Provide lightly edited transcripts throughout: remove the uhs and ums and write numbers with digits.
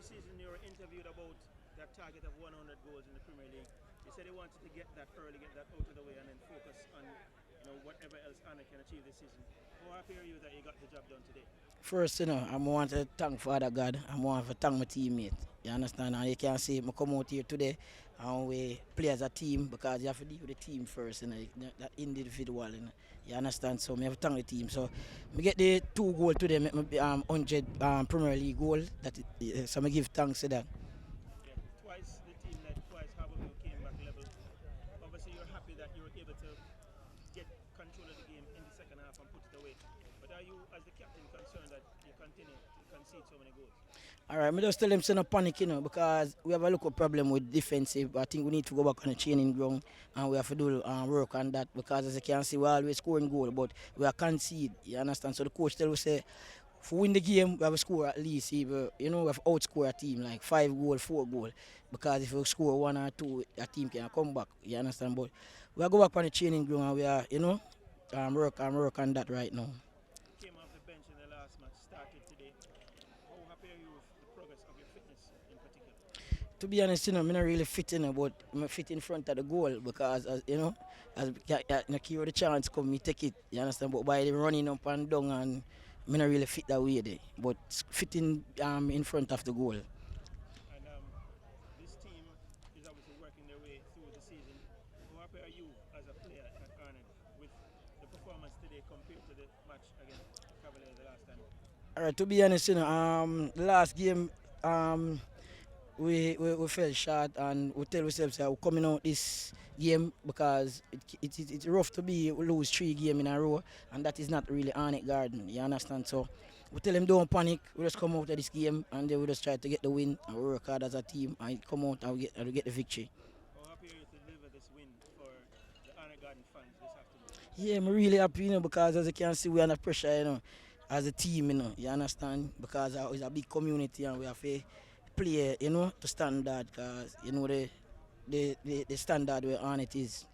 preseason you were interviewed about that target of 100 goals in the Premier League. You said you wanted to get that early, get that out of the way, and then focus on whatever else Arnett can achieve this season. How happy are you that you got the job done today? First, I want to thank Father God. I want to thank my teammate. You understand? And you can see I come out here today and we play as a team because you have to deal with the team first, that individual. You understand? So I have to thank the team. So I get the 2 goals today, make me 100 Premier League goal. So I give thanks to that. Yeah, twice the team led, twice Harbour came back level. Obviously, you're happy that you were able to get control of the game in the second half and put it away. But are you, as the captain, concerned that you continue to concede so many goals? All right, I just tell them to no panic, because we have a local problem with defensive. I think we need to go back on the training ground and we have to do work on that because as you can see, we're always scoring goal, but we are concede. You understand? So the coach tell us say, if we win the game, we have to score at least, we have to outscore a team like 5 goals, 4 goals. Because if we score 1 or 2, a team can come back. You understand? But we are go back on the training ground and we are, work on that right now. Came off the bench in the last match, started today. How happy are you with the progress of your fitness in particular? To be honest, I'm not really fit but I'm fit in front of the goal because, as carry the chance come, me take it. You understand? But by the running up and down, and I'm not really fit that way there. But fitting in front of the goal. And this team is obviously working their way through the season. How happy are you as a player at Arnett with the performance today compared to the match against Cavaliers the last time? All right, to be honest, the last game, we fell short and we tell ourselves that we're coming out this game because it's rough to be lose 3 games in a row and that is not really Arnett Garden, you understand? So we tell them don't panic, we just come out of this game and then we just try to get the win and we work hard as a team and come out and we get the victory. How happy are you to deliver this win for the Arnett Garden fans this afternoon? Yeah, I'm really happy, because as you can see we're under pressure, as a team, you understand? Because it's a big community and we have to play, to standard because, the standard where Arnett is.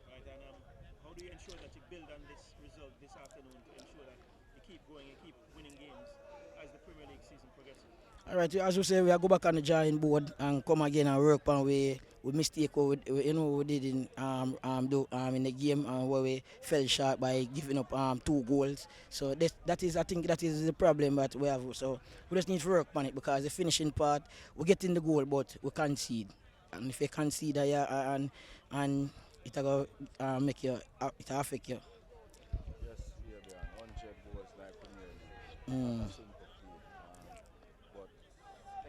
Right, and how do you ensure that you build on this result this afternoon to ensure that you keep going and keep winning games as the Premier League season progresses? All right, as we say, we are go back on the drawing board and come again and work on we mistake we did in the game where we fell short by giving up 2 goals. So I think that is the problem that we have. So we just need to work on it because the finishing part we get in the goal but we concede. And if you concede and it will make you it affect you. Yes, Fabian, 100 goals like Premier League. Mm. Not a simple feat. But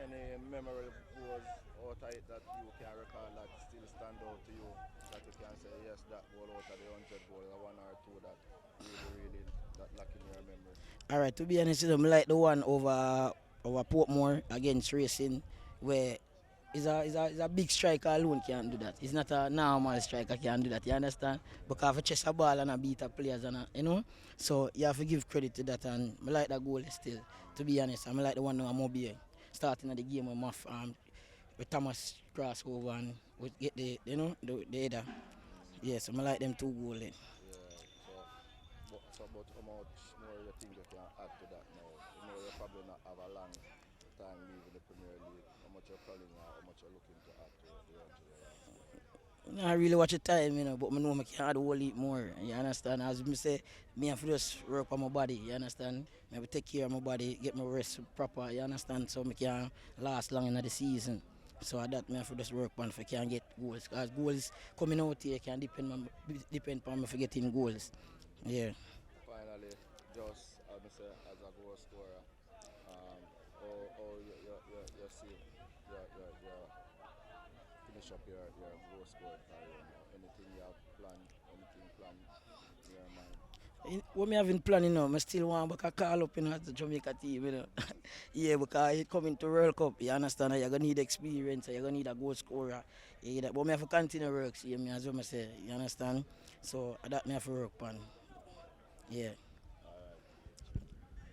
any memorable goals out of it that you can recall that still stand out to you, that you can say, yes, that goal out of the 100 goals, 1 or 2 that really that lock in your memory. All right, to be honest, I like the one over Portmore against Racing, where is a big striker alone can't do that. It's not a normal striker can do that. You understand? Because I chase a ball and I beat a players So you have to give credit to that, and I like that goal still. To be honest, I like the one I'm mobile starting of the game with Thomas crossover and we get the header. Yes, I like them 2 goals. Yeah, but how much more you think you can add to that now? You know, you probably not have a long time leaving the Premier League. How much you're calling now, how much you're looking to add to the 100? I really watch the time, but I know I can add a whole heap more. You understand? As me say, me have to just work on my body. You understand? I have to take care of my body, get my rest proper. You understand? So I can last long in the season. So that I have to just work on if I can get goals. Because goals coming out here can depend on me for getting goals. Yeah. Finally, just as I say, as a goal scorer, how you see your finish up your goal scoring career now? Anything you have planned, anything planned in your mind? What me having plan, I still want back a call up, as the Jamaica team, Yeah, because it coming to World Cup, you understand, you're going to need experience, you're going to need a goal scorer. Yeah, but me have to continue work, see me as well, I say, you understand? So that me have to work on. Yeah.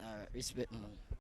All right. Respect, man.